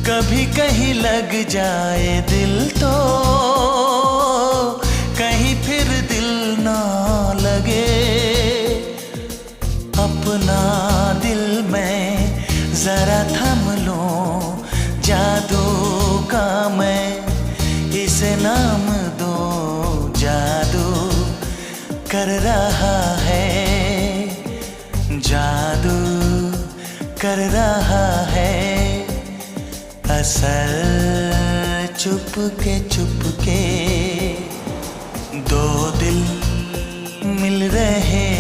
कभी कहीं लग जाए दिल तो कहीं फिर दिल ना लगे। अपना दिल मैं जरा थम लूं, जादू का मैं इसे नाम दो। जादू कर रहा है, जादू कर रहा है। असल चुपके चुपके दो दिल मिल रहे